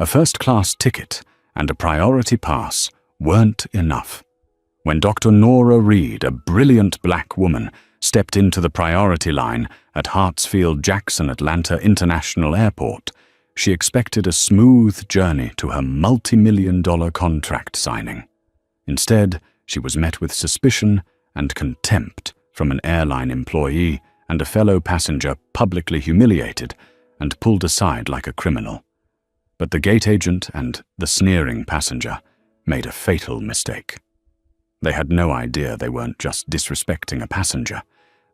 A first-class ticket and a priority pass weren't enough. When Dr. Nora Reed, a brilliant black woman, stepped into the priority line at Hartsfield-Jackson Atlanta International Airport, she expected a smooth journey to her multi-million-dollar contract signing. Instead, she was met with suspicion and contempt from an airline employee and a fellow passenger publicly humiliated and pulled aside like a criminal. But the gate agent and the sneering passenger made a fatal mistake. They had no idea they weren't just disrespecting a passenger.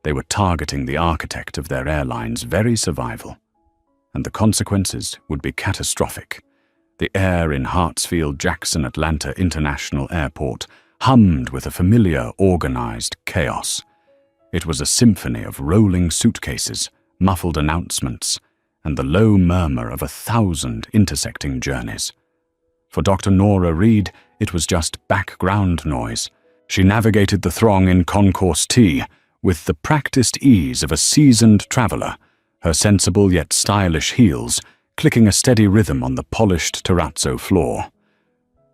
They were targeting the architect of their airline's very survival. And the consequences would be catastrophic. The air in Hartsfield-Jackson Atlanta International Airport hummed with a familiar, organized chaos. It was a symphony of rolling suitcases, muffled announcements, and the low murmur of 1,000 intersecting journeys. For Dr. Nora Reed, it was just background noise. She navigated the throng in Concourse T with the practiced ease of a seasoned traveler, her sensible yet stylish heels clicking a steady rhythm on the polished terrazzo floor.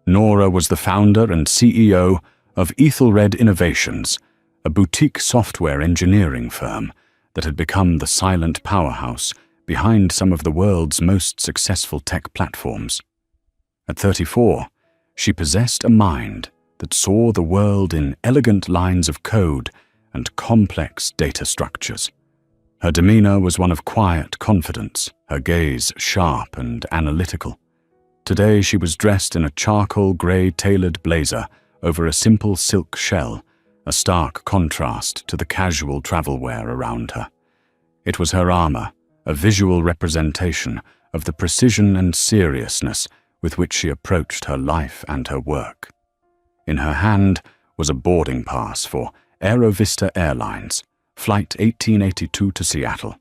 Nora was the founder and CEO of Ethelred Innovations, a boutique software engineering firm that had become the silent powerhouse behind some of the world's most successful tech platforms. At 34, she possessed a mind that saw the world in elegant lines of code and complex data structures. Her demeanor was one of quiet confidence, her gaze sharp and analytical. Today she was dressed in a charcoal gray tailored blazer over a simple silk shell, a stark contrast to the casual travel wear around her. It was her armor, a visual representation of the precision and seriousness with which she approached her life and her work. In her hand was a boarding pass for Aerovista Airlines, Flight 1882 to Seattle.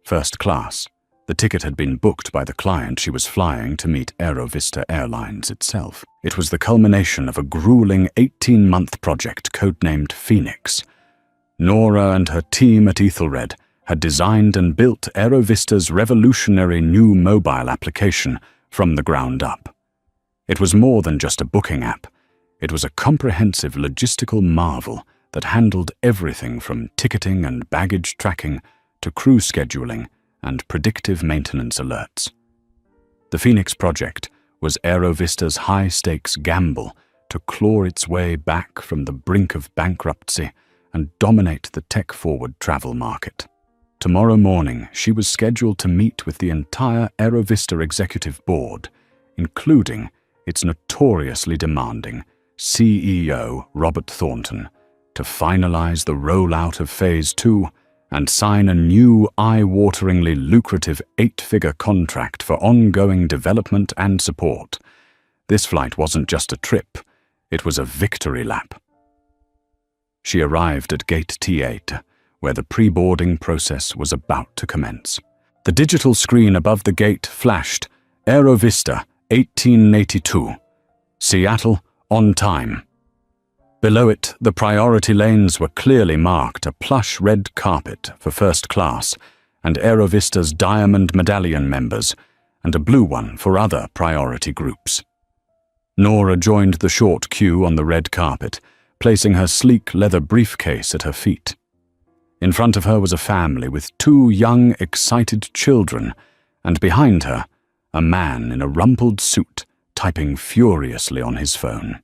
First class, the ticket had been booked by the client she was flying to meet Aerovista Airlines itself. It was the culmination of a grueling 18-month project codenamed Phoenix. Nora and her team at Ethelred had designed and built Aerovista's revolutionary new mobile application from the ground up. It was more than just a booking app. It was a comprehensive logistical marvel that handled everything from ticketing and baggage tracking to crew scheduling and predictive maintenance alerts. The Phoenix project was Aerovista's high-stakes gamble to claw its way back from the brink of bankruptcy and dominate the tech-forward travel market. Tomorrow morning, she was scheduled to meet with the entire Aerovista executive board, including its notoriously demanding CEO Robert Thornton, to finalize the rollout of Phase 2 and sign a new eye-wateringly lucrative 8-figure contract for ongoing development and support. This flight wasn't just a trip, it was a victory lap. She arrived at Gate T8, where the pre-boarding process was about to commence. The digital screen above the gate flashed, Aerovista 1882, Seattle on time. Below it, the priority lanes were clearly marked a plush red carpet for first class and Aerovista's Diamond Medallion members, and a blue one for other priority groups. Nora joined the short queue on the red carpet, placing her sleek leather briefcase at her feet. In front of her was a family with 2 young, excited children, and behind her, a man in a rumpled suit typing furiously on his phone.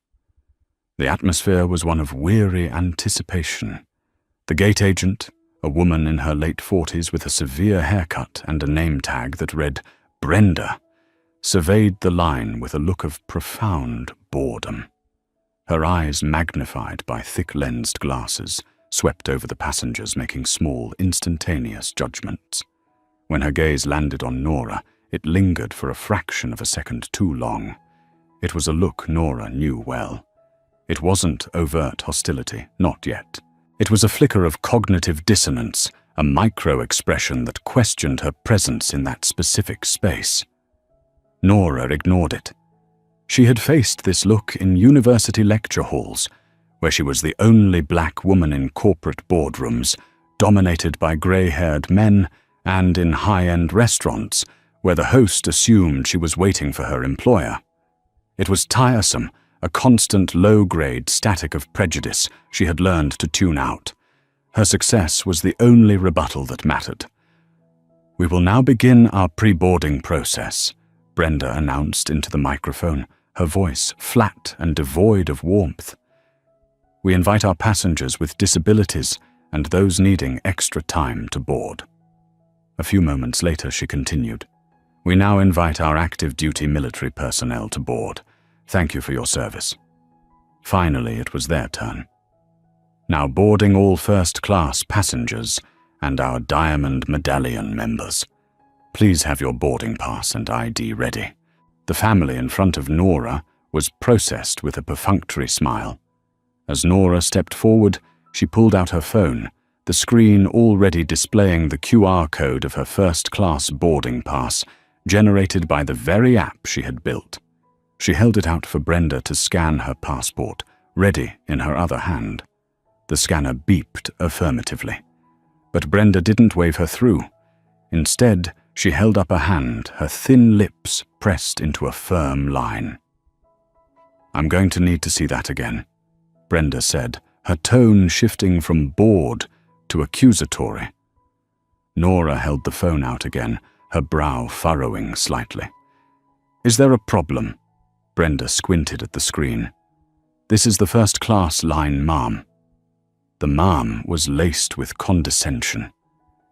The atmosphere was one of weary anticipation. The gate agent, a woman in her late 40s with a severe haircut and a name tag that read Brenda, surveyed the line with a look of profound boredom. Her eyes, magnified by thick-lensed glasses, swept over the passengers, making small, instantaneous judgments. When her gaze landed on Nora, it lingered for a fraction of a second too long. It was a look Nora knew well. It wasn't overt hostility, not yet. It was a flicker of cognitive dissonance, a micro-expression that questioned her presence in that specific space. Nora ignored it. She had faced this look in university lecture halls, where she was the only black woman in corporate boardrooms, dominated by grey-haired men, and in high-end restaurants, where the host assumed she was waiting for her employer. It was tiresome, a constant low-grade static of prejudice she had learned to tune out. Her success was the only rebuttal that mattered. "We will now begin our pre-boarding process," Brenda announced into the microphone, her voice flat and devoid of warmth. "We invite our passengers with disabilities and those needing extra time to board." A few moments later, she continued, "We now invite our active duty military personnel to board. Thank you for your service." Finally, it was their turn. "Now boarding all first-class passengers and our Diamond Medallion members. Please have your boarding pass and ID ready." The family in front of Nora was processed with a perfunctory smile. As Nora stepped forward, she pulled out her phone, the screen already displaying the QR code of her first-class boarding pass, generated by the very app she had built. She held it out for Brenda to scan her passport, ready in her other hand. The scanner beeped affirmatively. But Brenda didn't wave her through. Instead, she held up a hand, her thin lips pressed into a firm line. "I'm going to need to see that again," Brenda said, her tone shifting from bored to accusatory. Nora held the phone out again, her brow furrowing slightly. "Is there a problem?" Brenda squinted at the screen. "This is the first-class line, ma'am." The ma'am was laced with condescension.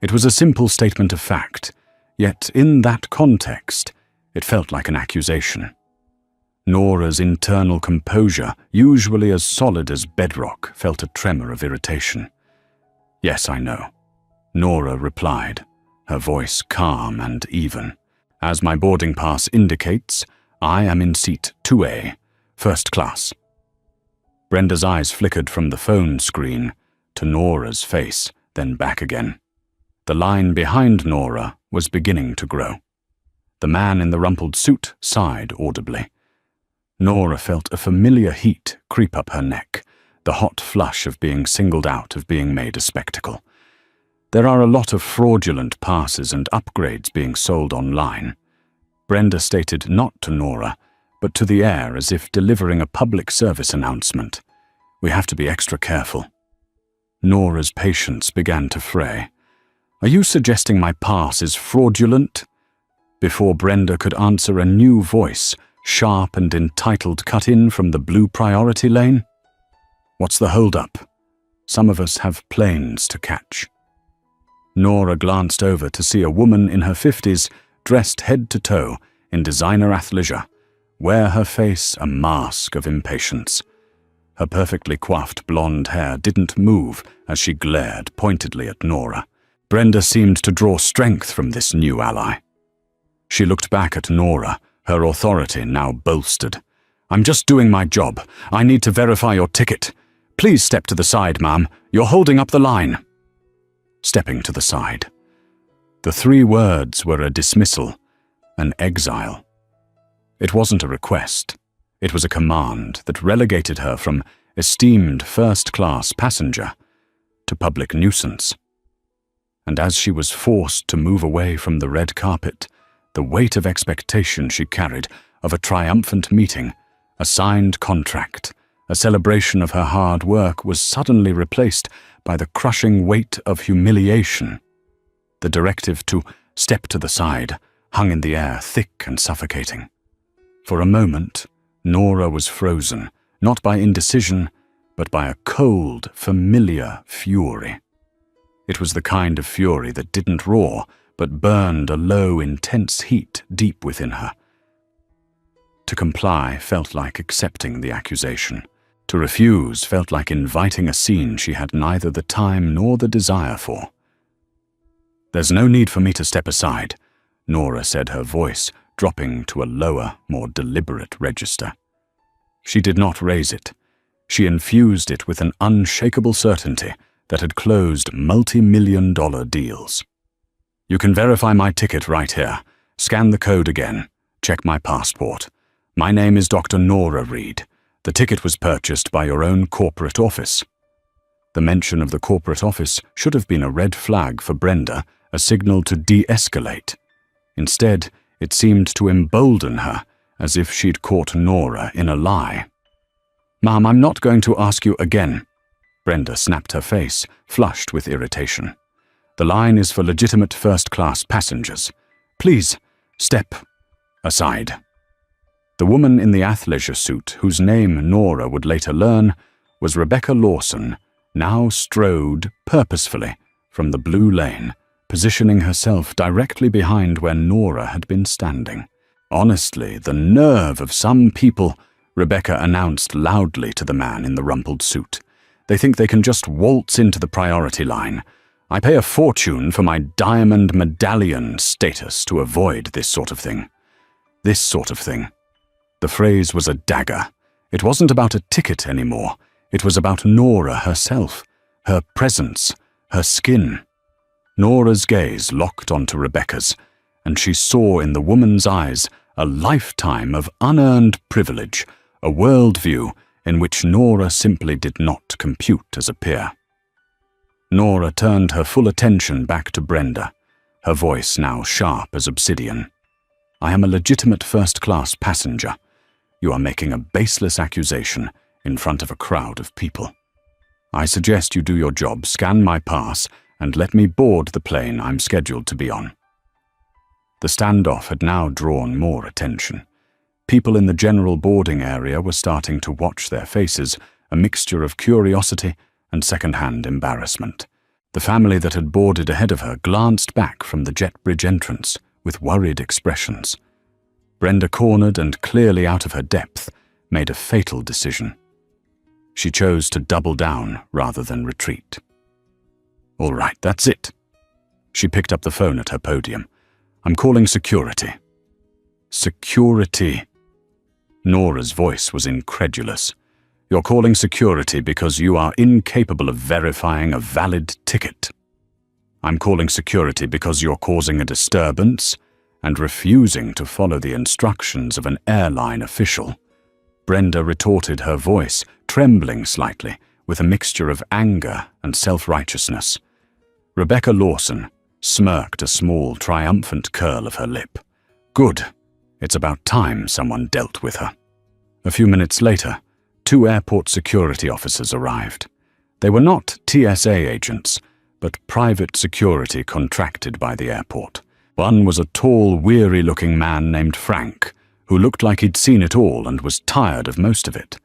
It was a simple statement of fact, yet in that context, it felt like an accusation. Nora's internal composure, usually as solid as bedrock, felt a tremor of irritation. "Yes, I know," Nora replied, her voice calm and even. "As my boarding pass indicates, I am in seat 2A, first class." Brenda's eyes flickered from the phone screen to Nora's face, then back again. The line behind Nora was beginning to grow. The man in the rumpled suit sighed audibly. Nora felt a familiar heat creep up her neck, the hot flush of being singled out, of being made a spectacle. There are a lot of fraudulent passes and upgrades being sold online. Brenda stated not to Nora, but to the air as if delivering a public service announcement. "We have to be extra careful." Nora's patience began to fray. "Are you suggesting my pass is fraudulent?" Before Brenda could answer, a new voice, sharp and entitled, cut in from the blue priority lane. "What's the hold-up? Some of us have planes to catch." Nora glanced over to see a woman in her 50s, dressed head to toe in designer athleisure, wear her face a mask of impatience. Her perfectly coiffed blonde hair didn't move as she glared pointedly at Nora. Brenda seemed to draw strength from this new ally. She looked back at Nora, her authority now bolstered. "I'm just doing my job. I need to verify your ticket. Please step to the side, ma'am. You're holding up the line." Stepping to the side. The 3 words were a dismissal, an exile. It wasn't a request. It was a command that relegated her from esteemed first-class passenger to public nuisance. And as she was forced to move away from the red carpet, the weight of expectation she carried of a triumphant meeting, a signed contract, a celebration of her hard work was suddenly replaced by the crushing weight of humiliation. The directive to step to the side hung in the air, thick and suffocating. For a moment, Nora was frozen, not by indecision, but by a cold, familiar fury. It was the kind of fury that didn't roar, but burned a low, intense heat deep within her. To comply felt like accepting the accusation. To refuse felt like inviting a scene she had neither the time nor the desire for. "There's no need for me to step aside," Nora said, her voice dropping to a lower, more deliberate register. She did not raise it. She infused it with an unshakable certainty that had closed multi-million-dollar deals. "You can verify my ticket right here. Scan the code again. Check my passport. My name is Dr. Nora Reed. The ticket was purchased by your own corporate office." The mention of the corporate office should have been a red flag for Brenda, a signal to de-escalate. Instead, It seemed to embolden her, as if she'd caught Nora in a lie. "Ma'am, I'm not going to ask you again." Brenda snapped her face, flushed with irritation. "The line is for legitimate first-class passengers. Please, step aside." The woman in the athleisure suit, whose name Nora would later learn, was Rebecca Lawson, now strode purposefully from the blue lane, positioning herself directly behind where Nora had been standing. "Honestly, the nerve of some people," Rebecca announced loudly to the man in the rumpled suit. "They think they can just waltz into the priority line. I pay a fortune for my diamond medallion status to avoid this sort of thing. This sort of thing." The phrase was a dagger. It wasn't about a ticket anymore. It was about Nora herself, her presence, her skin. Nora's gaze locked onto Rebecca's, and she saw in the woman's eyes a lifetime of unearned privilege, a worldview in which Nora simply did not compute as a peer. Nora turned her full attention back to Brenda, her voice now sharp as obsidian. "I am a legitimate first-class passenger. You are making a baseless accusation in front of a crowd of people. I suggest you do your job, scan my pass, and let me board the plane I'm scheduled to be on." The standoff had now drawn more attention. People in the general boarding area were starting to watch their faces, a mixture of curiosity and second-hand embarrassment. The family that had boarded ahead of her glanced back from the jet bridge entrance with worried expressions. Brenda, cornered and clearly out of her depth, made a fatal decision. She chose to double down rather than retreat. "All right, that's it." She picked up the phone at her podium. "I'm calling security." "Security?" Nora's voice was incredulous. "You're calling security because you are incapable of verifying a valid ticket." "I'm calling security because you're causing a disturbance and refusing to follow the instructions of an airline official." Brenda retorted, her voice trembling slightly with a mixture of anger and self-righteousness. Rebecca Lawson smirked a small, triumphant curl of her lip. "Good. It's about time someone dealt with her." A few minutes later, 2 airport security officers arrived. They were not TSA agents, but private security contracted by the airport. One was a tall, weary-looking man named Frank, who looked like he'd seen it all and was tired of most of it.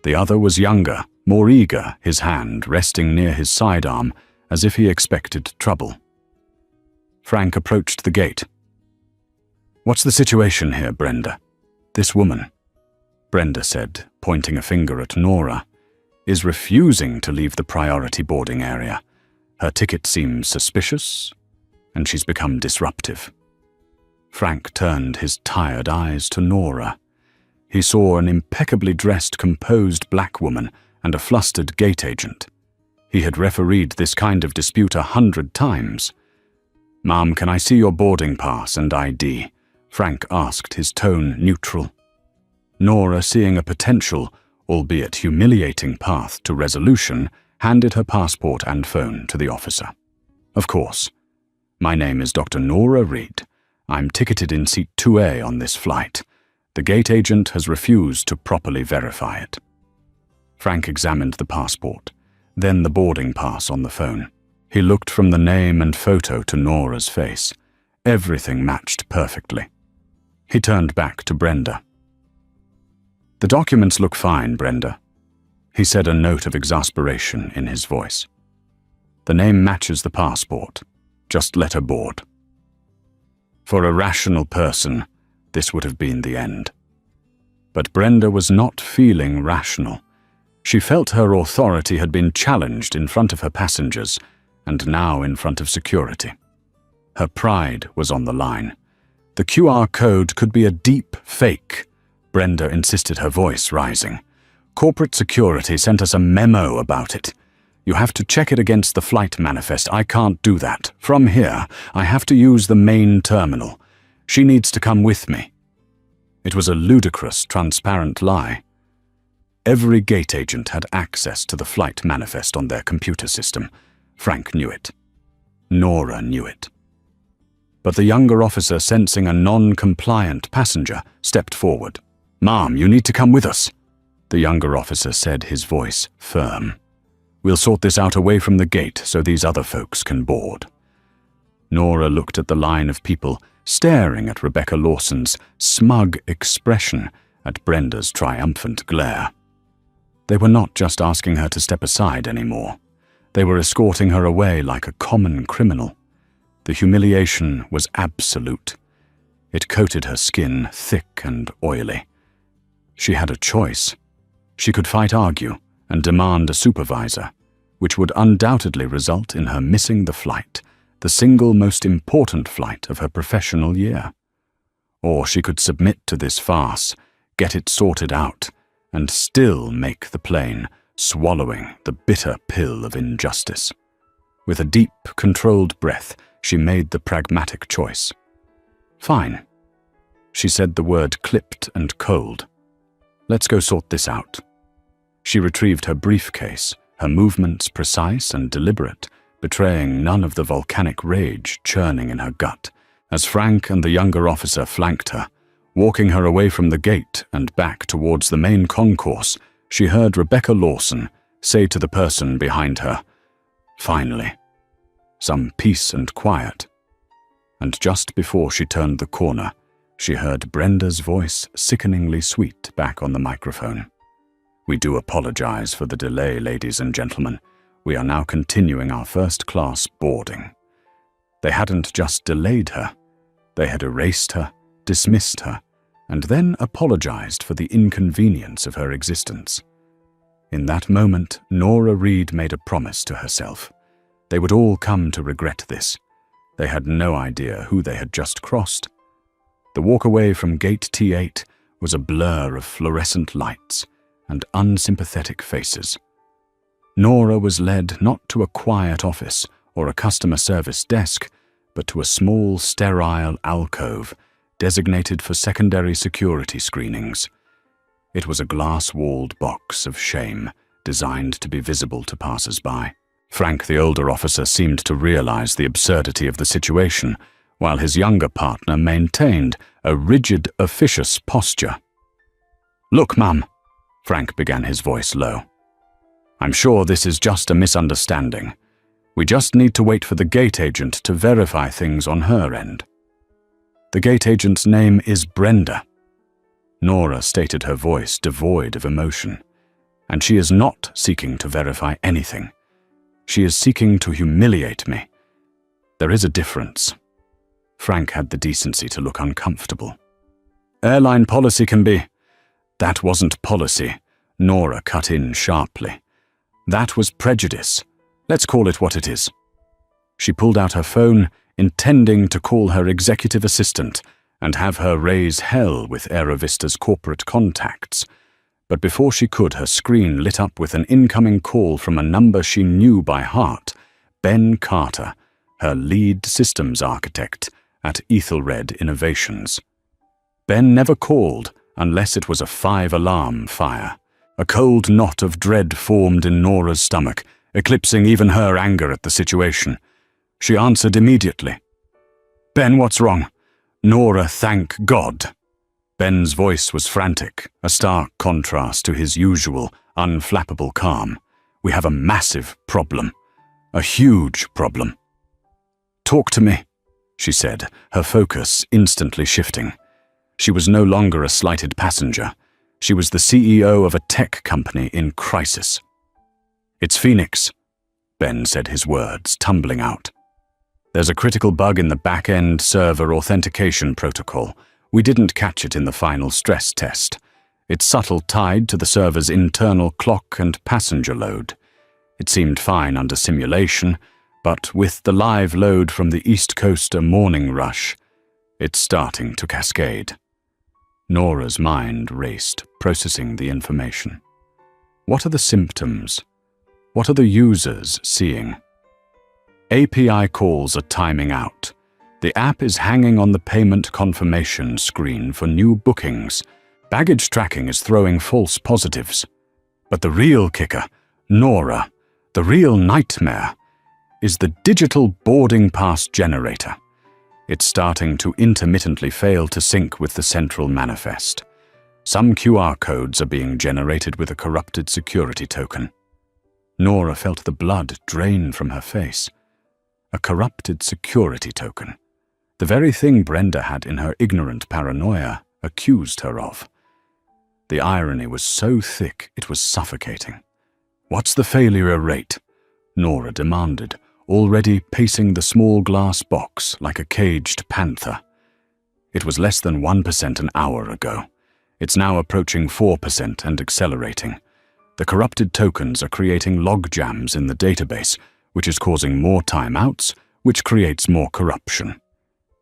The other was younger, more eager, his hand resting near his sidearm as if he expected trouble. Frank approached the gate. "What's the situation here, Brenda? This woman," Brenda said, pointing a finger at Nora, "is refusing to leave the priority boarding area. Her ticket seems suspicious, and she's become disruptive." Frank turned his tired eyes to Nora. He saw an impeccably dressed, composed black woman and a flustered gate agent. He had refereed this kind of dispute 100 times. "Ma'am, can I see your boarding pass and ID?" Frank asked, his tone neutral. Nora, seeing a potential, albeit humiliating path to resolution, handed her passport and phone to the officer. "Of course. My name is Dr. Nora Reed. I'm ticketed in seat 2A on this flight. The gate agent has refused to properly verify it." Frank examined the passport, then the boarding pass on the phone. He looked from the name and photo to Nora's face. Everything matched perfectly. He turned back to Brenda. "The documents look fine, Brenda," he said, a note of exasperation in his voice. "The name matches the passport. Just let her board." For a rational person, this would have been the end. But Brenda was not feeling rational. She felt her authority had been challenged in front of her passengers and now in front of security. Her pride was on the line. "The QR code could be a deep fake," Brenda insisted, her voice rising. "Corporate security sent us a memo about it. You have to check it against the flight manifest. I can't do that. From here, I have to use the main terminal. She needs to come with me." It was a ludicrous, transparent lie. Every gate agent had access to the flight manifest on their computer system. Frank knew it. Nora knew it. but the younger officer, sensing a non-compliant passenger, stepped forward. "Ma'am, you need to come with us," the younger officer said, his voice firm. "We'll sort this out away from the gate so these other folks can board." Nora looked at the line of people, staring at Rebecca Lawson's smug expression, at Brenda's triumphant glare. They were not just asking her to step aside anymore. They were escorting her away like a common criminal. The humiliation was absolute. It coated her skin thick and oily. She had a choice. She could argue, and demand a supervisor, which would undoubtedly result in her missing the flight, the single most important flight of her professional year. Or she could submit to this farce, get it sorted out, and still make the plane, swallowing the bitter pill of injustice. With a deep, controlled breath, she made the pragmatic choice. "Fine." She said the word clipped and cold. "Let's go sort this out." She retrieved her briefcase, her movements precise and deliberate, betraying none of the volcanic rage churning in her gut, as Frank and the younger officer flanked her. Walking her away from the gate and back towards the main concourse, she heard Rebecca Lawson say to the person behind her, "Finally, some peace and quiet." And just before she turned the corner, she heard Brenda's voice sickeningly sweet back on the microphone. "We do apologize for the delay, ladies and gentlemen. We are now continuing our first-class boarding." They hadn't just delayed her. They had erased her, dismissed her, and then apologized for the inconvenience of her existence. In that moment, Nora Reed made a promise to herself. They would all come to regret this. They had no idea who they had just crossed. The walk away from Gate T8 was a blur of fluorescent lights and unsympathetic faces. Nora was led not to a quiet office or a customer service desk, but to a small, sterile alcove designated for secondary security screenings. It was a glass-walled box of shame, designed to be visible to passers-by. Frank, the older officer, seemed to realize the absurdity of the situation, while his younger partner maintained a rigid, officious posture. "Look, ma'am," Frank began, his voice low. "I'm sure this is just a misunderstanding. We just need to wait for the gate agent to verify things on her end." "The gate agent's name is Brenda," Nora stated, her voice devoid of emotion. "And she is not seeking to verify anything. She is seeking to humiliate me. There is a difference." Frank had the decency to look uncomfortable. "Airline policy can be—" "That wasn't policy," Nora cut in sharply. "That was prejudice. Let's call it what it is." She pulled out her phone, intending to call her executive assistant and have her raise hell with Aerovista's corporate contacts. But before she could, her screen lit up with an incoming call from a number she knew by heart: Ben Carter, her lead systems architect at Ethelred Innovations. Ben never called unless it was a 5-alarm fire. A cold knot of dread formed in Nora's stomach, eclipsing even her anger at the situation. She answered immediately. "Ben, what's wrong?" "Nora, thank God." Ben's voice was frantic, a stark contrast to his usual, unflappable calm. "We have a massive problem. A huge problem." "Talk to me," she said, her focus instantly shifting. She was no longer a slighted passenger. She was the CEO of a tech company in crisis. "It's Phoenix," Ben said, his words tumbling out. "There's a critical bug in the back-end server authentication protocol. We didn't catch it in the final stress test. It's subtle, tied to the server's internal clock and passenger load. It seemed fine under simulation, but with the live load from the East Coaster morning rush, it's starting to cascade." Nora's mind raced, processing the information. What are the symptoms? What are the users seeing? API calls are timing out. The app is hanging on the payment confirmation screen for new bookings. Baggage tracking is throwing false positives. But the real kicker, Nora, the real nightmare, is the digital boarding pass generator. It's starting to intermittently fail to sync with the central manifest. Some QR codes are being generated with a corrupted security token. Nora felt the blood drain from her face. A corrupted security token. The very thing Brenda had in her ignorant paranoia accused her of. The irony was so thick it was suffocating. "What's the failure rate?" Nora demanded, already pacing the small glass box like a caged panther. It was less than 1% an hour ago. It's now approaching 4% and accelerating. The corrupted tokens are creating log jams in the database, which is causing more timeouts, which creates more corruption.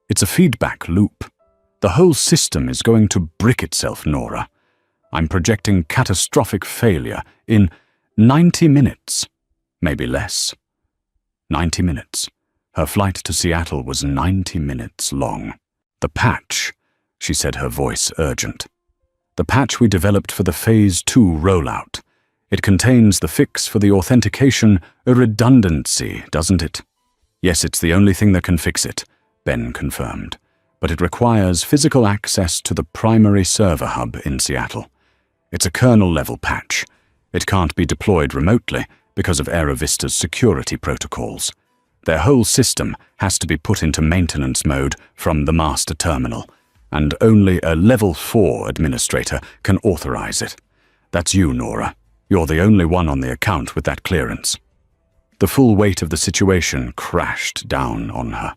It's a feedback loop. The whole system is going to brick itself, Nora. I'm projecting catastrophic failure in 90 minutes, maybe less. 90 minutes. Her flight to Seattle was 90 minutes long. "The patch," she said, her voice urgent. "The patch we developed for the Phase 2 rollout. It contains the fix for the authentication redundancy, doesn't it?" "Yes, it's the only thing that can fix it," Ben confirmed. "But it requires physical access to the primary server hub in Seattle. It's a kernel-level patch. It can't be deployed remotely because of AeroVista's security protocols. Their whole system has to be put into maintenance mode from the master terminal, and only a Level 4 administrator can authorize it. That's you, Nora. You're the only one on the account with that clearance." The full weight of the situation crashed down on her.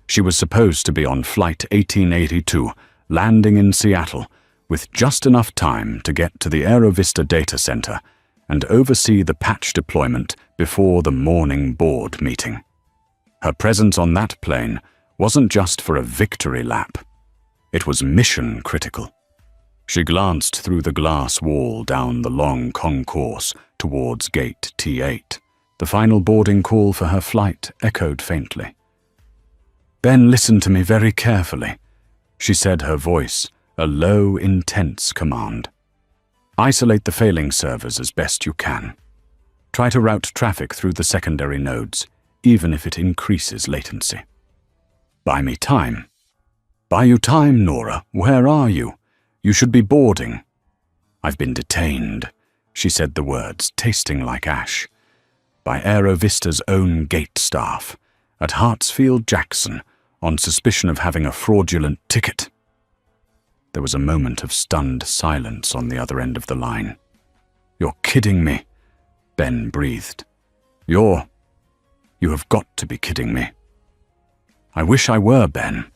She was supposed to be on Flight 1882, landing in Seattle, with just enough time to get to the AeroVista data center and oversee the patch deployment before the morning board meeting. Her presence on that plane wasn't just for a victory lap. It was mission critical. She glanced through the glass wall down the long concourse towards gate T8. The final boarding call for her flight echoed faintly. "Ben, listen to me very carefully," she said, her voice a low, intense command. "Isolate the failing servers as best you can. Try to route traffic through the secondary nodes, even if it increases latency. Buy me time." "Buy you time, Nora? Where are you? You should be boarding." "I've been detained," she said, the words tasting like ash, "by AeroVista's own gate staff at Hartsfield-Jackson on suspicion of having a fraudulent ticket." There was a moment of stunned silence on the other end of the line. "You're kidding me," Ben breathed. You have got to be kidding me." "I wish I were, Ben,"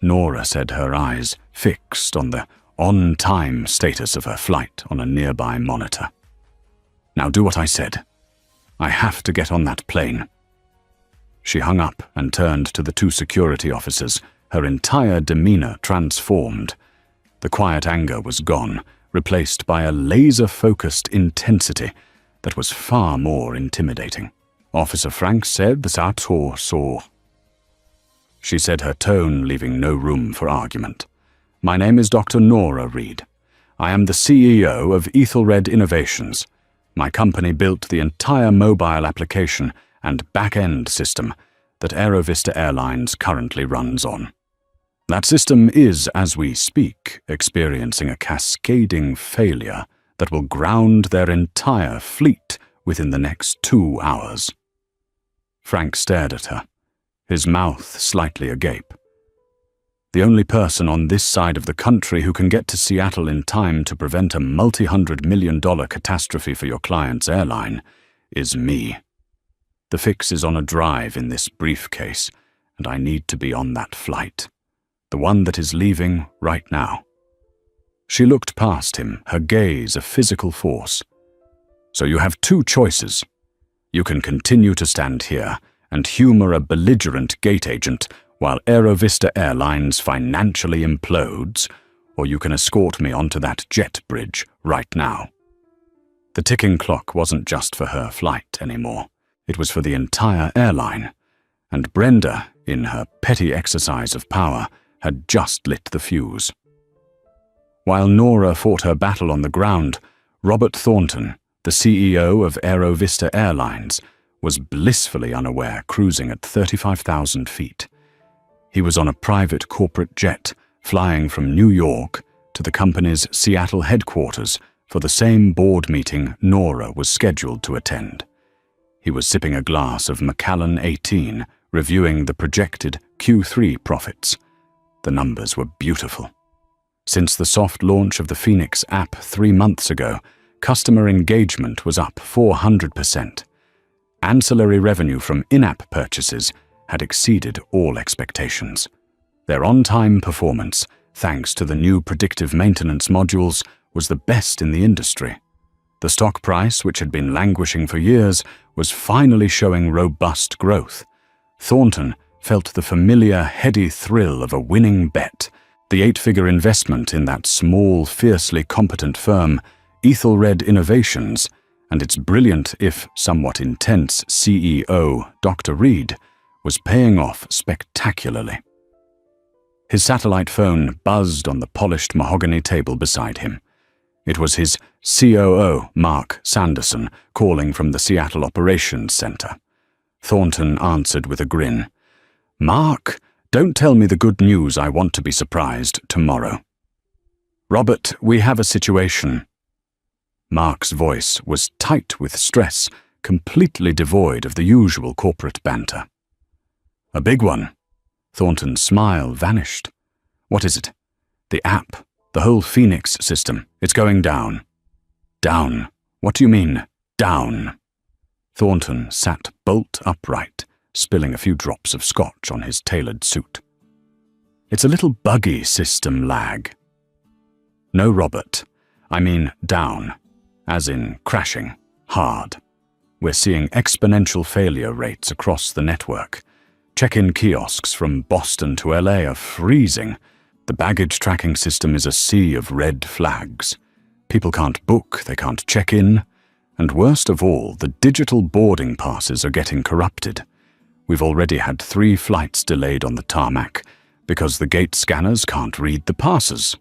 Nora said, her eyes fixed on the on-time status of her flight on a nearby monitor. "Now do what I said. I have to get on that plane." She hung up and turned to the two security officers, her entire demeanor transformed. The quiet anger was gone, replaced by a laser-focused intensity that was far more intimidating. "Officer Frank said that so," she said, her tone leaving no room for argument. "My name is Dr. Nora Reed. I am the CEO of Ethelred Innovations. My company built the entire mobile application and back-end system that AeroVista Airlines currently runs on. That system is, as we speak, experiencing a cascading failure that will ground their entire fleet within the next 2 hours." Frank stared at her, his mouth slightly agape. "The only person on this side of the country who can get to Seattle in time to prevent a multi-hundred-million-dollar catastrophe for your client's airline is me. The fix is on a drive in this briefcase, and I need to be on that flight. The one that is leaving right now." She looked past him, her gaze a physical force. "So you have 2 choices. You can continue to stand here and humor a belligerent gate agent while AeroVista Airlines financially implodes, or you can escort me onto that jet bridge right now." The ticking clock wasn't just for her flight anymore. It was for the entire airline, and Brenda, in her petty exercise of power, had just lit the fuse. While Nora fought her battle on the ground, Robert Thornton, the CEO of AeroVista Airlines, was blissfully unaware, cruising at 35,000 feet. He was on a private corporate jet, flying from New York to the company's Seattle headquarters for the same board meeting Nora was scheduled to attend. He was sipping a glass of Macallan 18, reviewing the projected Q3 profits. The numbers were beautiful. Since the soft launch of the Phoenix app 3 months ago, customer engagement was up 400%. Ancillary revenue from in-app purchases had exceeded all expectations. Their on-time performance, thanks to the new predictive maintenance modules, was the best in the industry. The stock price, which had been languishing for years, was finally showing robust growth. Thornton felt the familiar, heady thrill of a winning bet. The 8-figure investment in that small, fiercely competent firm, Ethelred Innovations, and its brilliant, if somewhat intense, CEO, Dr. Reed, was paying off spectacularly. His satellite phone buzzed on the polished mahogany table beside him. It was his COO, Mark Sanderson, calling from the Seattle Operations Center. Thornton answered with a grin. "Mark, don't tell me the good news. I want to be surprised tomorrow." "Robert, we have a situation." Mark's voice was tight with stress, completely devoid of the usual corporate banter. "A big one." Thornton's smile vanished. "What is it?" "The app, the whole Phoenix system. It's going down." "Down? What do you mean, down?" Thornton sat bolt upright, spilling a few drops of scotch on his tailored suit. "It's a little buggy system lag." "No, Robert. I mean down, as in crashing, hard. We're seeing exponential failure rates across the network. Check-in kiosks from Boston to LA are freezing. The baggage tracking system is a sea of red flags. People can't book, they can't check in. And worst of all, the digital boarding passes are getting corrupted. We've already had 3 flights delayed on the tarmac because the gate scanners can't read the passes."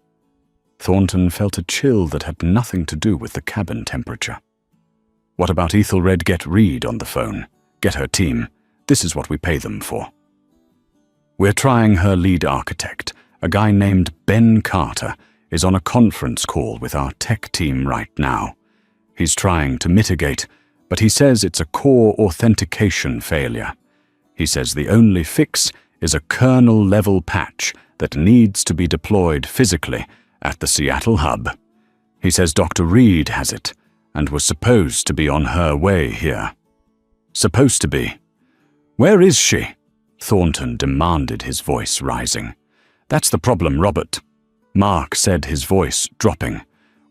Thornton felt a chill that had nothing to do with the cabin temperature. "What about Ethelred? Get Reed on the phone. Get her team. This is what we pay them for." "We're trying her lead architect. A guy named Ben Carter is on a conference call with our tech team right now. He's trying to mitigate, but he says it's a core authentication failure. He says the only fix is a kernel-level patch that needs to be deployed physically at the Seattle hub. He says Dr. Reed has it and was supposed to be on her way here." "Supposed to be? Where is she?" Thornton demanded, his voice rising. "That's the problem, Robert." Mark said, his voice dropping.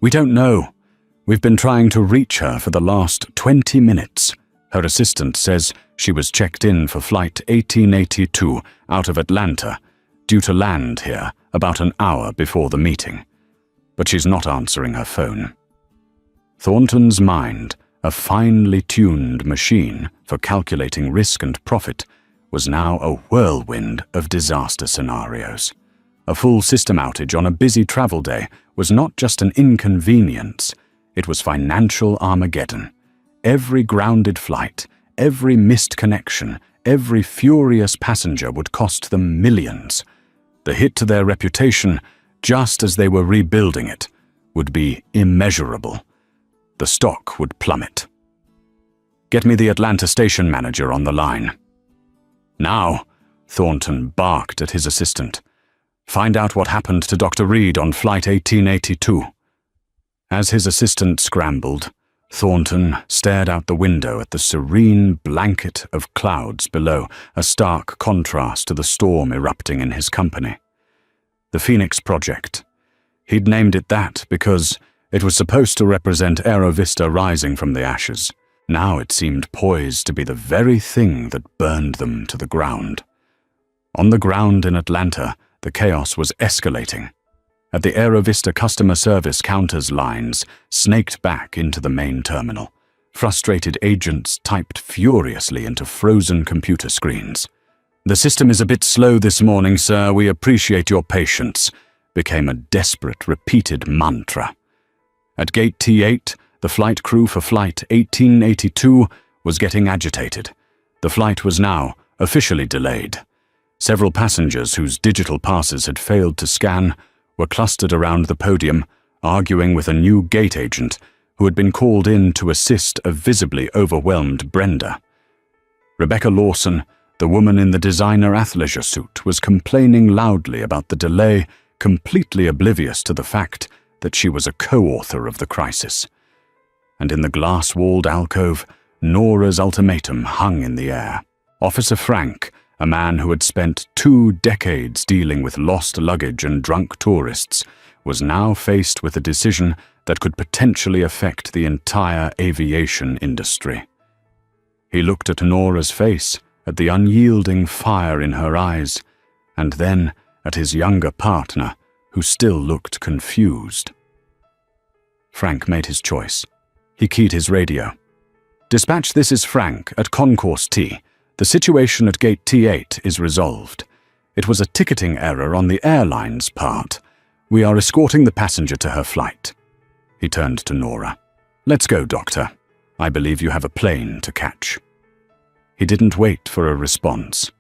"We don't know. We've been trying to reach her for the last 20 minutes. Her assistant says she was checked in for flight 1882 out of Atlanta, due to land here about an hour before the meeting. But she's not answering her phone." Thornton's mind, a finely tuned machine for calculating risk and profit, was now a whirlwind of disaster scenarios. A full system outage on a busy travel day was not just an inconvenience, it was financial Armageddon. Every grounded flight, every missed connection, every furious passenger would cost them millions. The hit to their reputation, just as they were rebuilding it, would be immeasurable. The stock would plummet. "Get me the Atlanta station manager on the line." "Now," Thornton barked at his assistant. "Find out what happened to Dr. Reed on flight 1882. As his assistant scrambled, Thornton stared out the window at the serene blanket of clouds below, a stark contrast to the storm erupting in his company. The Phoenix Project. He'd named it that because it was supposed to represent Aerovista rising from the ashes. Now it seemed poised to be the very thing that burned them to the ground. On the ground in Atlanta, the chaos was escalating. At the Aerovista customer service counters, lines snaked back into the main terminal. Frustrated agents typed furiously into frozen computer screens. "The system is a bit slow this morning, sir. We appreciate your patience," became a desperate, repeated mantra. At gate T8, the flight crew for flight 1882 was getting agitated. The flight was now officially delayed. Several passengers whose digital passes had failed to scan were clustered around the podium, arguing with a new gate agent who had been called in to assist a visibly overwhelmed Brenda. Rebecca Lawson, the woman in the designer athleisure suit, was complaining loudly about the delay, completely oblivious to the fact that she was a co-author of the crisis. And in the glass-walled alcove, Nora's ultimatum hung in the air. Officer Frank, a man who had spent 2 decades dealing with lost luggage and drunk tourists, was now faced with a decision that could potentially affect the entire aviation industry. He looked at Nora's face, at the unyielding fire in her eyes, and then at his younger partner, who still looked confused. Frank made his choice. He keyed his radio. "Dispatch, this is Frank at Concourse T. The situation at Gate T8 is resolved. It was a ticketing error on the airline's part. We are escorting the passenger to her flight." He turned to Nora. "Let's go, Doctor. I believe you have a plane to catch." He didn't wait for a response.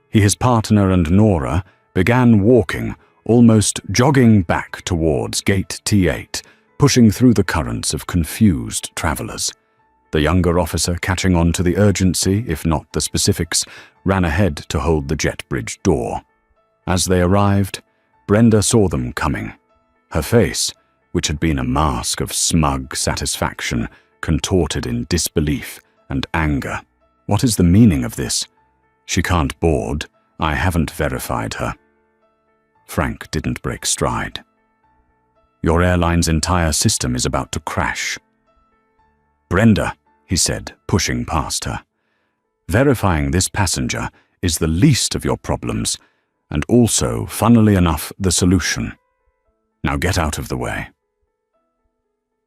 He, his partner, and Nora began walking, almost jogging back towards Gate T8, pushing through the currents of confused travelers. The younger officer, catching on to the urgency, if not the specifics, ran ahead to hold the jet bridge door. As they arrived, Brenda saw them coming. Her face, which had been a mask of smug satisfaction, contorted in disbelief and anger. "What is the meaning of this? She can't board. I haven't verified her." Frank didn't break stride. "Your airline's entire system is about to crash." "Brenda," he said, pushing past her, "verifying this passenger is the least of your problems, and also, funnily enough, the solution. Now get out of the way."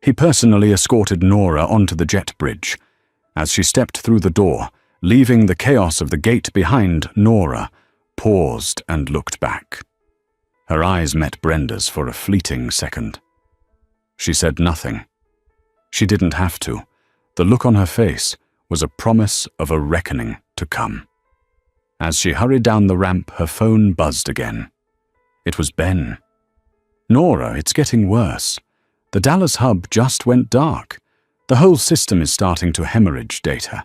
He personally escorted Nora onto the jet bridge. As she stepped through the door, leaving the chaos of the gate behind, Nora paused and looked back. Her eyes met Brenda's for a fleeting second. She said nothing. She didn't have to. The look on her face was a promise of a reckoning to come. As she hurried down the ramp, her phone buzzed again. It was Ben. "Nora, it's getting worse. The Dallas hub just went dark. The whole system is starting to hemorrhage data.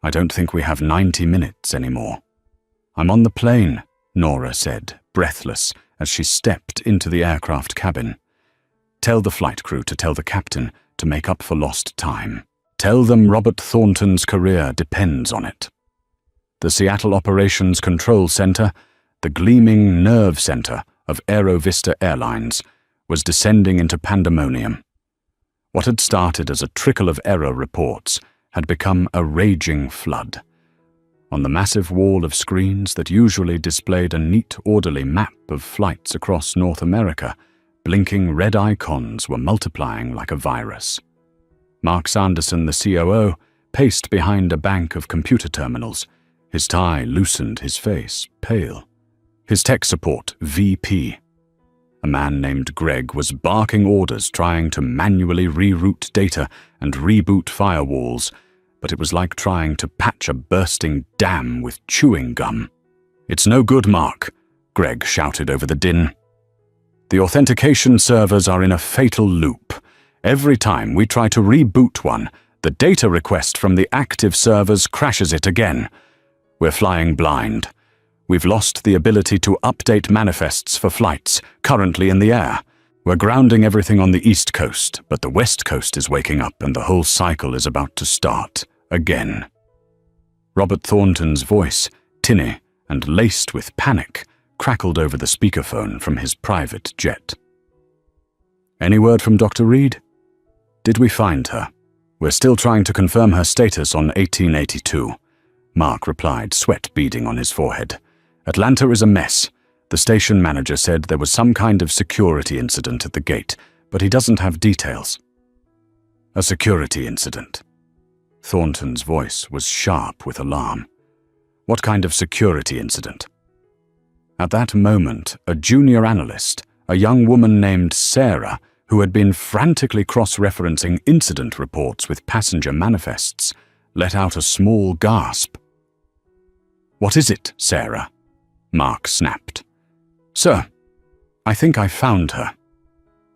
I don't think we have 90 minutes anymore." "I'm on the plane," Nora said, breathless, as she stepped into the aircraft cabin. "Tell the flight crew to tell the captain to make up for lost time. Tell them Robert Thornton's career depends on it." The Seattle Operations Control Center, the gleaming nerve center of Aerovista Airlines, was descending into pandemonium. What had started as a trickle of error reports had become a raging flood. On the massive wall of screens that usually displayed a neat, orderly map of flights across North America, blinking red icons were multiplying like a virus. Mark Sanderson, the COO, paced behind a bank of computer terminals. His tie loosened, his face pale. His tech support VP, a man named Greg, was barking orders, trying to manually reroute data and reboot firewalls, but it was like trying to patch a bursting dam with chewing gum. "It's no good, Mark," Greg shouted over the din. "The authentication servers are in a fatal loop. Every time we try to reboot one, the data request from the active servers crashes it again. We're flying blind. We've lost the ability to update manifests for flights currently in the air. We're grounding everything on the East Coast, but the West Coast is waking up and the whole cycle is about to start again." Robert Thornton's voice, tinny and laced with panic, crackled over the speakerphone from his private jet. "Any word from Dr. Reed?" "Did we find her? We're still trying to confirm her status on 1882. Mark replied, sweat beading on his forehead. "Atlanta is a mess. The station manager said there was some kind of security incident at the gate, but he doesn't have details." "A security incident?" Thornton's voice was sharp with alarm. "What kind of security incident?" At that moment, a junior analyst, a young woman named Sarah, who had been frantically cross-referencing incident reports with passenger manifests, let out a small gasp. "What is it, Sarah?" Mark snapped. "Sir, I think I found her,"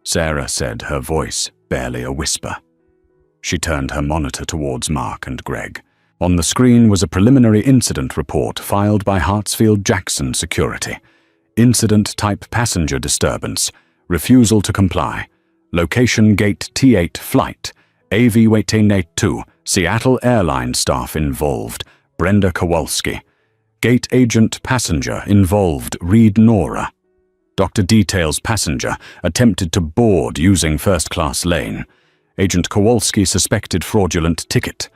Sarah said, her voice barely a whisper. She turned her monitor towards Mark and Greg. On the screen was a preliminary incident report filed by Hartsfield-Jackson Security. Incident type passenger disturbance. Refusal to comply. Location gate T8 flight. AV waiting 82. Seattle Airline staff involved. Brenda Kowalski. Gate agent passenger involved. Reed Nora. Dr. details passenger attempted to board using first-class lane. Agent Kowalski suspected fraudulent ticket.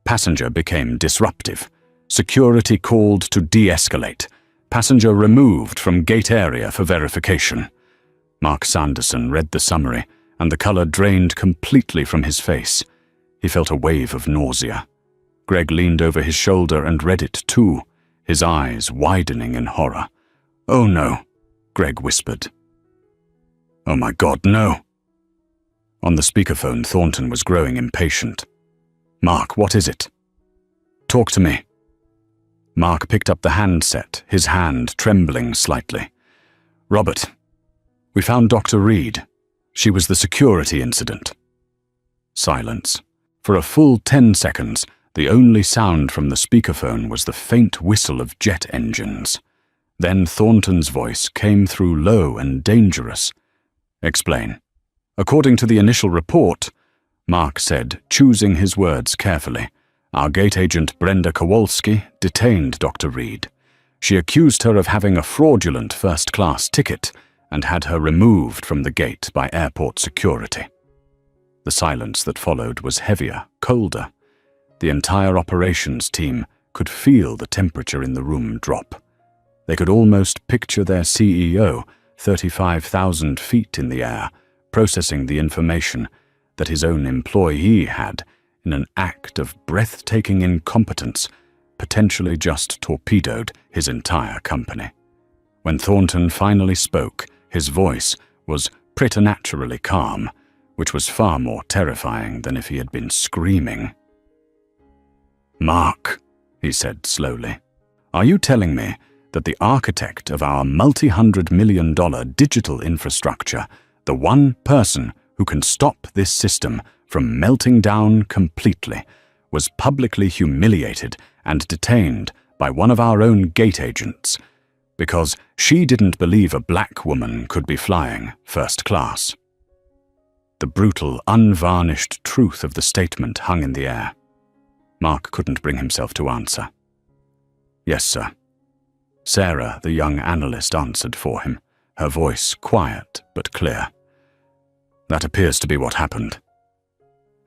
Passenger became disruptive. Security called to de-escalate. Passenger removed from gate area for verification. Mark Sanderson read the summary, and the color drained completely from his face. He felt a wave of nausea. Greg leaned over his shoulder and read it too, his eyes widening in horror. "Oh no," Greg whispered. "Oh my God, no." On the speakerphone, Thornton was growing impatient. "Mark, what is it?" "Talk to me." Mark picked up the handset, his hand trembling slightly. "Robert, we found Dr. Reed. She was the security incident." Silence. For a full 10 seconds, the only sound from the speakerphone was the faint whistle of jet engines. Then Thornton's voice came through low and dangerous. "Explain." "According to the initial report," Mark said, choosing his words carefully, "our gate agent Brenda Kowalski detained Dr. Reed. She accused her of having a fraudulent first-class ticket and had her removed from the gate by airport security." The silence that followed was heavier, colder. The entire operations team could feel the temperature in the room drop. They could almost picture their CEO, 35,000 feet in the air, processing the information that his own employee had, in an act of breathtaking incompetence, potentially just torpedoed his entire company. When Thornton finally spoke, his voice was preternaturally calm, which was far more terrifying than if he had been screaming. "Mark," he said slowly, "are you telling me that the architect of our multi-hundred-million-dollar digital infrastructure, the one person who can stop this system from melting down completely, was publicly humiliated and detained by one of our own gate agents because she didn't believe a black woman could be flying first class?" The brutal, unvarnished truth of the statement hung in the air. Mark couldn't bring himself to answer. "Yes, sir." Sarah, the young analyst, answered for him, her voice quiet but clear. "That appears to be what happened."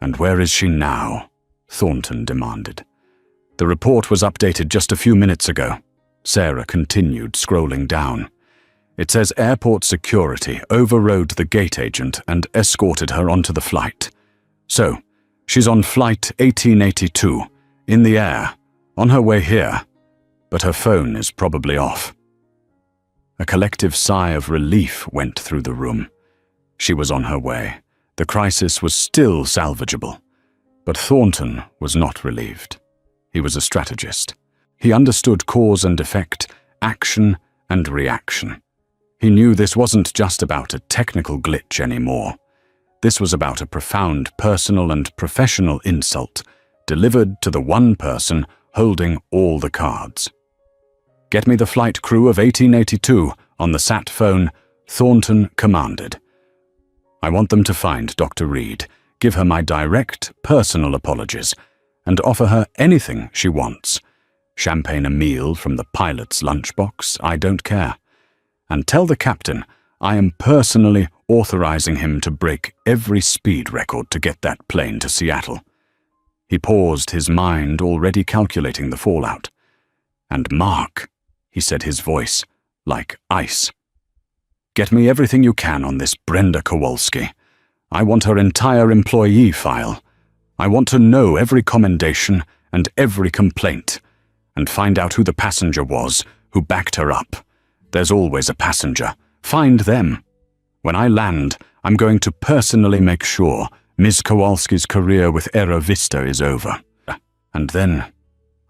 "And where is she now?" Thornton demanded. "The report was updated just a few minutes ago." Sarah continued, scrolling down. "It says airport security overrode the gate agent and escorted her onto the flight. So, she's on flight 1882, in the air, on her way here, but her phone is probably off." A collective sigh of relief went through the room. She was on her way. The crisis was still salvageable. But Thornton was not relieved. He was a strategist. He understood cause and effect, action and reaction. He knew this wasn't just about a technical glitch anymore. This was about a profound personal and professional insult delivered to the one person holding all the cards. "Get me the flight crew of 1882 on the sat phone," Thornton commanded. "I want them to find Dr. Reed, give her my direct, personal apologies, and offer her anything she wants. Champagne a meal from the pilot's lunchbox, I don't care. And tell the captain I am personally authorizing him to break every speed record to get that plane to Seattle." He paused, his mind already calculating the fallout. "And Mark," he said, his voice like ice, "get me everything you can on this Brenda Kowalski. I want her entire employee file. I want to know every commendation and every complaint, and find out who the passenger was who backed her up. There's always a passenger. Find them. When I land, I'm going to personally make sure Ms. Kowalski's career with Aero Vista is over." And then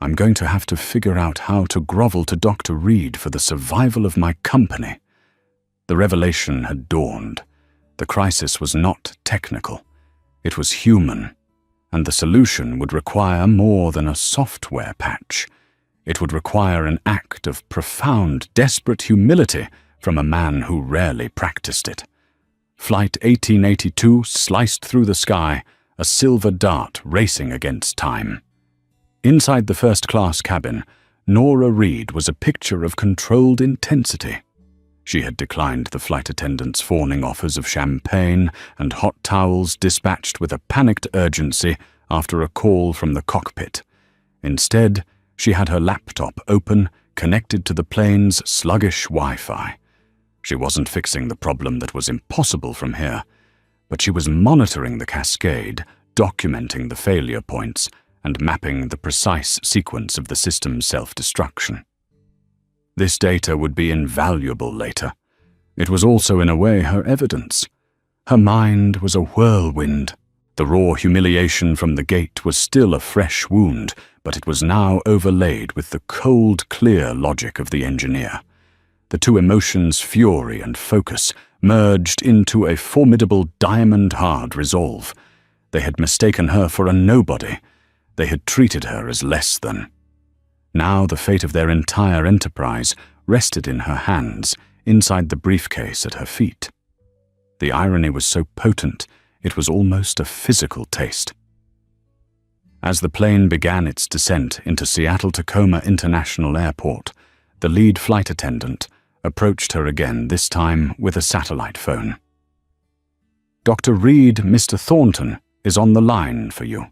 I'm going to have to figure out how to grovel to Dr. Reed for the survival of my company. The revelation had dawned. The crisis was not technical. It was human, and the solution would require more than a software patch. It would require an act of profound, desperate humility from a man who rarely practiced it. Flight 1882 sliced through the sky, a silver dart racing against time. Inside the first-class cabin, Nora Reed was a picture of controlled intensity. She had declined the flight attendant's fawning offers of champagne and hot towels dispatched with a panicked urgency after a call from the cockpit. Instead, she had her laptop open, connected to the plane's sluggish Wi-Fi. She wasn't fixing the problem that was impossible from here, but she was monitoring the cascade, documenting the failure points, and mapping the precise sequence of the system's self-destruction. This data would be invaluable later. It was also, in a way, her evidence. Her mind was a whirlwind. The raw humiliation from the gate was still a fresh wound, but it was now overlaid with the cold, clear logic of the engineer. The two emotions, fury and focus, merged into a formidable diamond-hard resolve. They had mistaken her for a nobody. They had treated her as less than. Now the fate of their entire enterprise rested in her hands, inside the briefcase at her feet. The irony was so potent, it was almost a physical taste. As the plane began its descent into Seattle-Tacoma International Airport, the lead flight attendant approached her again, this time with a satellite phone. "Dr. Reed, Mr. Thornton, is on the line for you.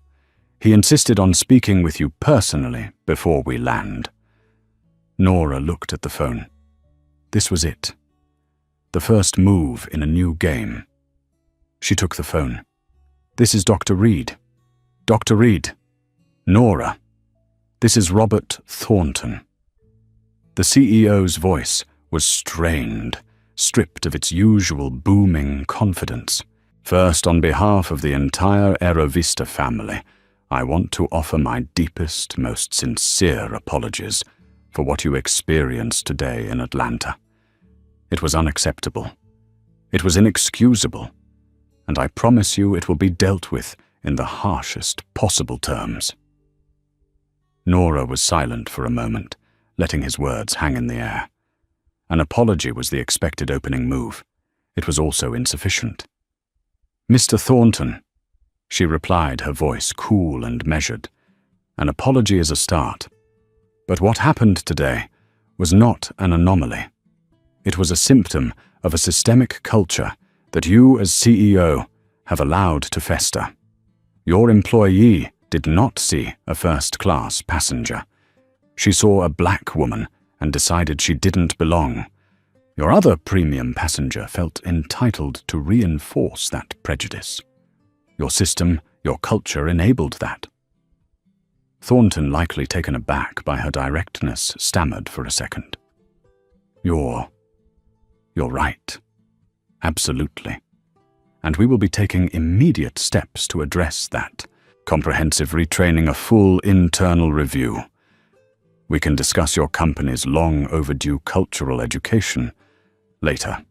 He insisted on speaking with you personally before we land." Nora looked at the phone. This was it. The first move in a new game. She took the phone. "This is Dr. Reed. Dr. Reed. Nora. This is Robert Thornton." The CEO's voice was strained, stripped of its usual booming confidence. "First, on behalf of the entire Aerovista family, I want to offer my deepest, most sincere apologies for what you experienced today in Atlanta. It was unacceptable. It was inexcusable, and I promise you it will be dealt with in the harshest possible terms." Nora was silent for a moment, letting his words hang in the air. An apology was the expected opening move. It was also insufficient. "Mr. Thornton," she replied, her voice cool and measured. "An apology is a start. But what happened today was not an anomaly. It was a symptom of a systemic culture that you, as CEO, have allowed to fester. Your employee did not see a first-class passenger. She saw a black woman and decided she didn't belong. Your other premium passenger felt entitled to reinforce that prejudice. Your system, your culture enabled that." Thornton, likely taken aback by her directness, stammered for a second. You're right. Absolutely. And we will be taking immediate steps to address that. Comprehensive retraining, a full internal review. We can discuss your company's long overdue cultural education later."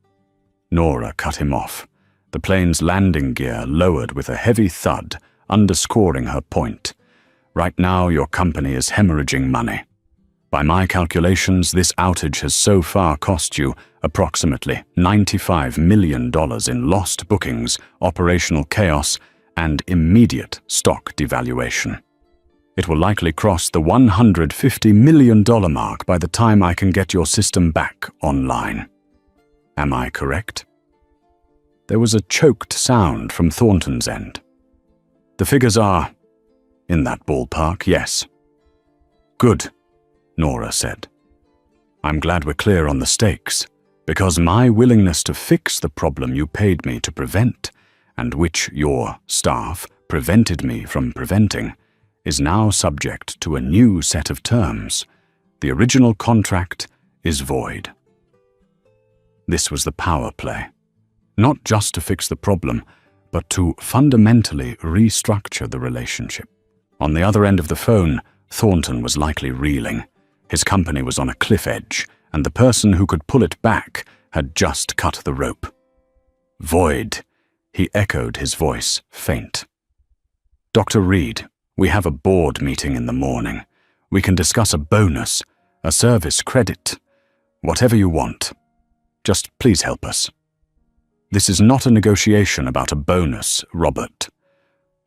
Nora cut him off. The plane's landing gear lowered with a heavy thud, underscoring her point. "Right now, your company is hemorrhaging money. By my calculations, this outage has so far cost you approximately $95 million in lost bookings, operational chaos, and immediate stock devaluation. It will likely cross the $150 million mark by the time I can get your system back online. Am I correct?" There was a choked sound from Thornton's end. "The figures are in that ballpark, yes." "Good," Nora said. "I'm glad we're clear on the stakes, because my willingness to fix the problem you paid me to prevent, and which your staff prevented me from preventing, is now subject to a new set of terms. The original contract is void." This was the power play. Not just to fix the problem, but to fundamentally restructure the relationship. On the other end of the phone, Thornton was likely reeling. His company was on a cliff edge, and the person who could pull it back had just cut the rope. "Void," he echoed, his voice faint. "Dr. Reed, we have a board meeting in the morning. We can discuss a bonus, a service credit, whatever you want. Just please help us." "This is not a negotiation about a bonus, Robert,"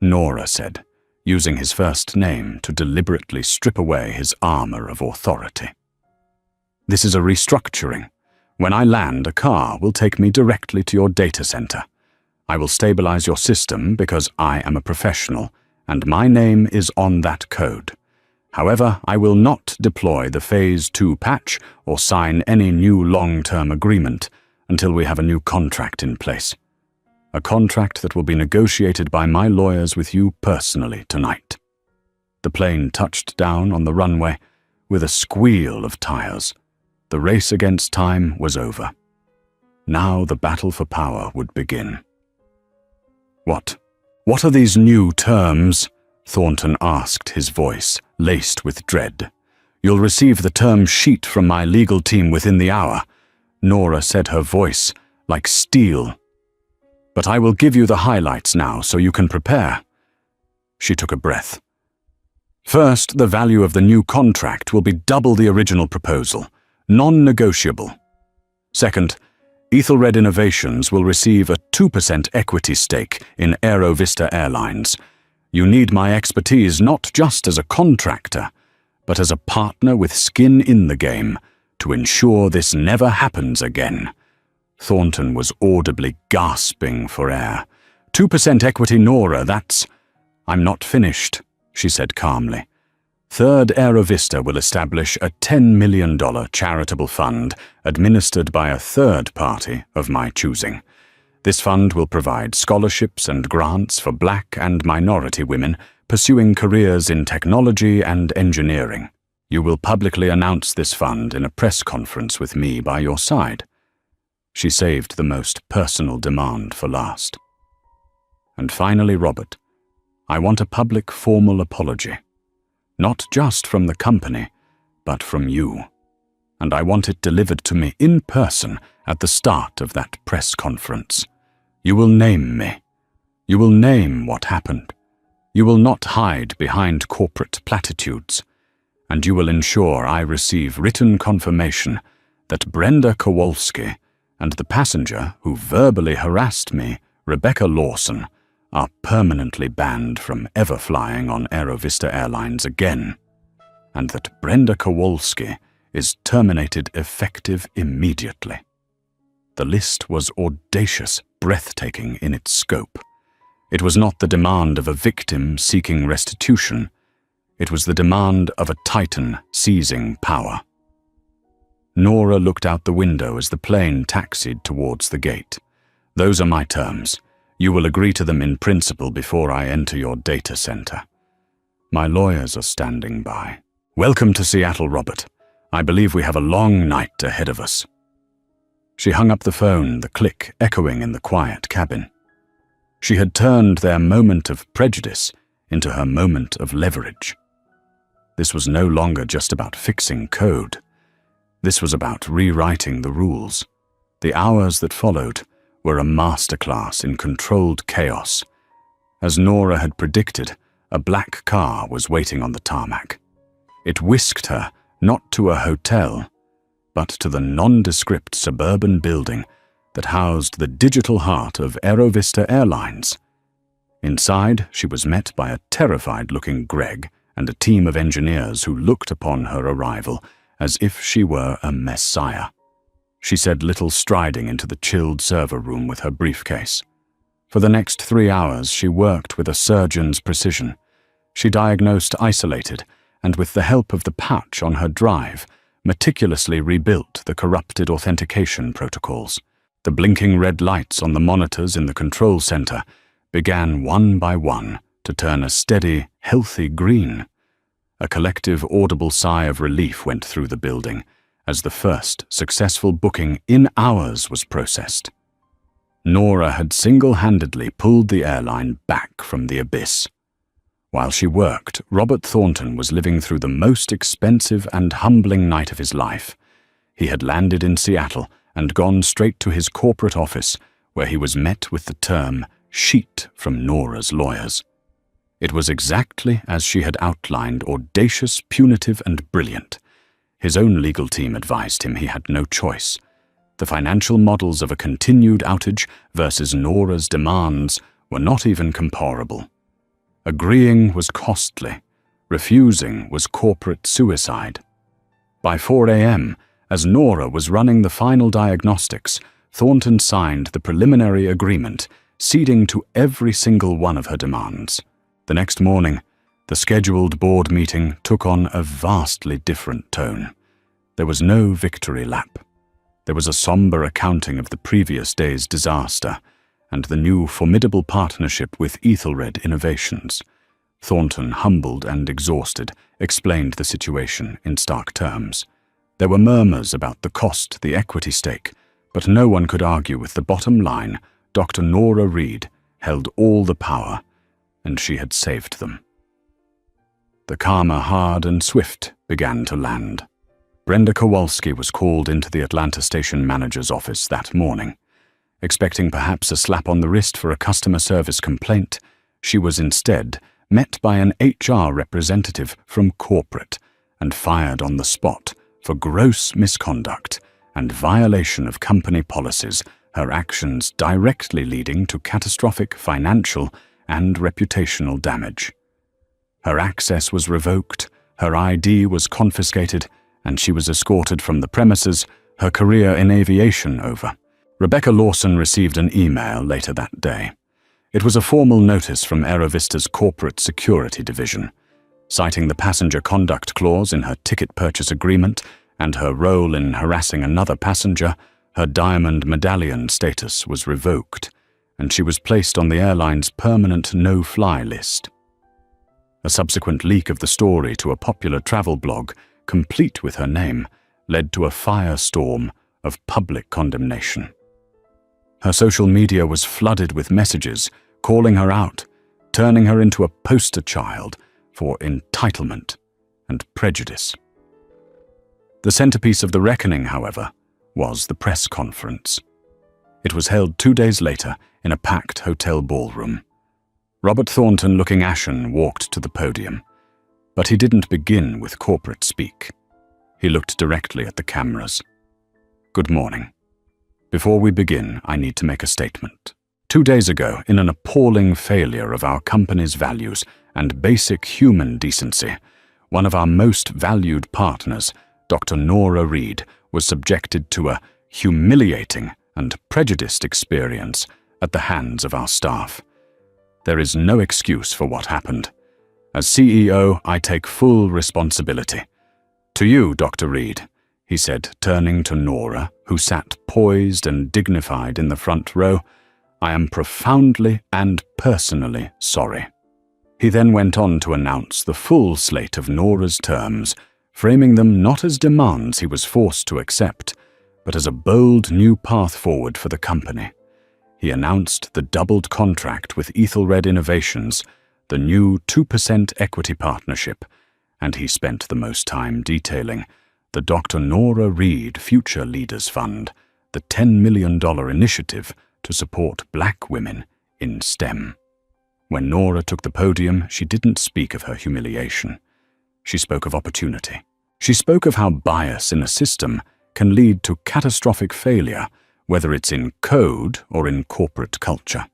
Nora said, using his first name to deliberately strip away his armor of authority. "This is a restructuring. When I land, a car will take me directly to your data center. I will stabilize your system because I am a professional, and my name is on that code. However, I will not deploy the Phase 2 patch or sign any new long-term agreement until we have a new contract in place. A contract that will be negotiated by my lawyers with you personally tonight." The plane touched down on the runway with a squeal of tires. The race against time was over. Now the battle for power would begin. What are these new terms?" Thornton asked, his voice laced with dread. "You'll receive the term sheet from my legal team within the hour," Nora said, her voice like steel. "But I will give you the highlights now so you can prepare." She took a breath. "First, the value of the new contract will be double the original proposal, non-negotiable. Second, Ethelred Innovations will receive a 2% equity stake in Aerovista Airlines. You need my expertise not just as a contractor, but as a partner with skin in the game to ensure this never happens again." Thornton was audibly gasping for air. 2% equity, Nora, that's— "I'm not finished," she said calmly. "Third Aerovista will establish a $10 million charitable fund administered by a third party of my choosing. This fund will provide scholarships and grants for Black and minority women pursuing careers in technology and engineering. You will publicly announce this fund in a press conference with me by your side." She saved the most personal demand for last. "And finally, Robert, I want a public formal apology. Not just from the company, but from you. And I want it delivered to me in person at the start of that press conference. You will name me. You will name what happened. You will not hide behind corporate platitudes. And you will ensure I receive written confirmation that Brenda Kowalski and the passenger who verbally harassed me, Rebecca Lawson, are permanently banned from ever flying on Aerovista Airlines again, and that Brenda Kowalski is terminated effective immediately." The list was audacious, breathtaking in its scope. It was not the demand of a victim seeking restitution. It was the demand of a titan seizing power. Nora looked out the window as the plane taxied towards the gate. "Those are my terms. You will agree to them in principle before I enter your data center. My lawyers are standing by. Welcome to Seattle, Robert. I believe we have a long night ahead of us." She hung up the phone, the click echoing in the quiet cabin. She had turned their moment of prejudice into her moment of leverage. This was no longer just about fixing code. This was about rewriting the rules. The hours that followed were a masterclass in controlled chaos. As Nora had predicted, a black car was waiting on the tarmac. It whisked her not to a hotel, but to the nondescript suburban building that housed the digital heart of Aerovista Airlines. Inside, she was met by a terrified-looking Greg and a team of engineers who looked upon her arrival as if she were a messiah. She said little, striding into the chilled server room with her briefcase. For the next 3 hours, she worked with a surgeon's precision. She diagnosed, isolated, and with the help of the patch on her drive, meticulously rebuilt the corrupted authentication protocols. The blinking red lights on the monitors in the control center began one by one to turn a steady, healthy green. A collective audible sigh of relief went through the building as the first successful booking in hours was processed. Nora had single-handedly pulled the airline back from the abyss. While she worked, Robert Thornton was living through the most expensive and humbling night of his life. He had landed in Seattle and gone straight to his corporate office, where he was met with the term "sheet" from Nora's lawyers. It was exactly as she had outlined, audacious, punitive, and brilliant. His own legal team advised him he had no choice. The financial models of a continued outage versus Nora's demands were not even comparable. Agreeing was costly. Refusing was corporate suicide. By 4 a.m., as Nora was running the final diagnostics, Thornton signed the preliminary agreement, ceding to every single one of her demands. The next morning, the scheduled board meeting took on a vastly different tone. There was no victory lap. There was a somber accounting of the previous day's disaster and the new formidable partnership with Ethelred Innovations. Thornton, humbled and exhausted, explained the situation in stark terms. There were murmurs about the cost, the equity stake, but no one could argue with the bottom line. Dr. Nora Reed held all the power, and she had saved them. The karma, hard and swift, began to land. Brenda Kowalski was called into the Atlanta station manager's office that morning. Expecting perhaps a slap on the wrist for a customer service complaint, she was instead met by an HR representative from corporate and fired on the spot for gross misconduct and violation of company policies, her actions directly leading to catastrophic financial and reputational damage. Her access was revoked, her ID was confiscated, and she was escorted from the premises, her career in aviation over. Rebecca Lawson received an email later that day. It was a formal notice from Aerovista's corporate security division. Citing the passenger conduct clause in her ticket purchase agreement and her role in harassing another passenger, her diamond medallion status was revoked, and she was placed on the airline's permanent no-fly list. A subsequent leak of the story to a popular travel blog, complete with her name, led to a firestorm of public condemnation. Her social media was flooded with messages calling her out, turning her into a poster child for entitlement and prejudice. The centerpiece of the reckoning, however, was the press conference. It was held 2 days later in a packed hotel ballroom. Robert Thornton, looking ashen, walked to the podium. But he didn't begin with corporate speak. He looked directly at the cameras. "Good morning. Before we begin, I need to make a statement. 2 days ago, in an appalling failure of our company's values and basic human decency, one of our most valued partners, Dr. Nora Reed, was subjected to a humiliating and prejudiced experience at the hands of our staff. There is no excuse for what happened. As CEO, I take full responsibility. To you, Dr. Reed," he said, turning to Nora, who sat poised and dignified in the front row, "I am profoundly and personally sorry." He then went on to announce the full slate of Nora's terms, framing them not as demands he was forced to accept, but as a bold new path forward for the company. He announced the doubled contract with Ethelred Innovations, the new 2% equity partnership, and he spent the most time detailing the Dr. Nora Reed Future Leaders Fund, the $10 million initiative to support Black women in STEM. When Nora took the podium, she didn't speak of her humiliation. She spoke of opportunity. She spoke of how bias in a system can lead to catastrophic failure, whether it's in code or in corporate culture.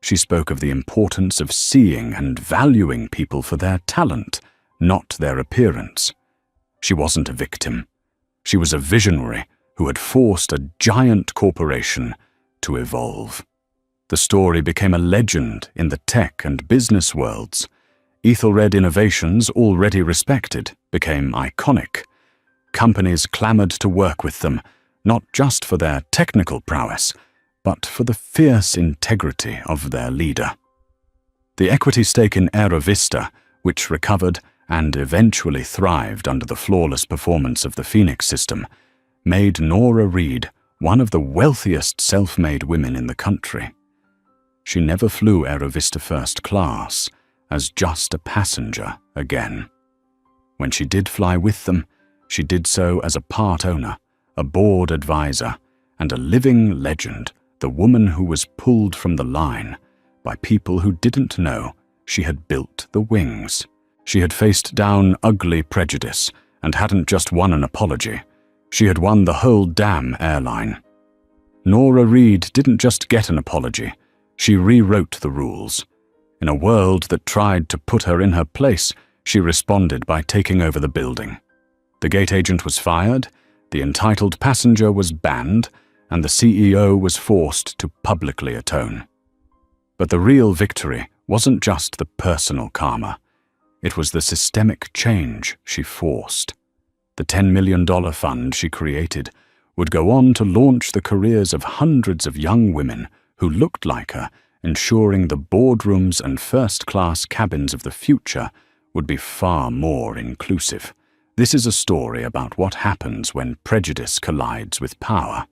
She spoke of the importance of seeing and valuing people for their talent, not their appearance. She wasn't a victim. She was a visionary who had forced a giant corporation to evolve. The story became a legend in the tech and business worlds. Ethelred Innovations, already respected, became iconic. Companies clamored to work with them, not just for their technical prowess, but for the fierce integrity of their leader. The equity stake in Aerovista, which recovered and eventually thrived under the flawless performance of the Phoenix system, made Nora Reed one of the wealthiest self-made women in the country. She never flew Aerovista first class, as just a passenger again. When she did fly with them, she did so as a part owner, a board advisor, and a living legend, the woman who was pulled from the line by people who didn't know she had built the wings. She had faced down ugly prejudice and hadn't just won an apology. She had won the whole damn airline. Nora Reid didn't just get an apology, she rewrote the rules. In a world that tried to put her in her place, she responded by taking over the building. The gate agent was fired, the entitled passenger was banned, and the CEO was forced to publicly atone. But the real victory wasn't just the personal karma. It was the systemic change she forced. The $10 million fund she created would go on to launch the careers of hundreds of young women who looked like her, ensuring the boardrooms and first-class cabins of the future would be far more inclusive. This is a story about what happens when prejudice collides with power,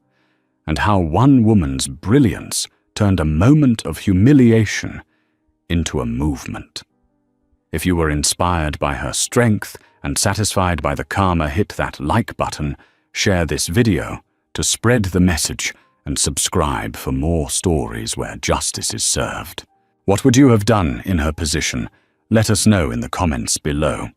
and how one woman's brilliance turned a moment of humiliation into a movement. If you were inspired by her strength and satisfied by the karma, hit that like button, share this video to spread the message, and subscribe for more stories where justice is served. What would you have done in her position? Let us know in the comments below.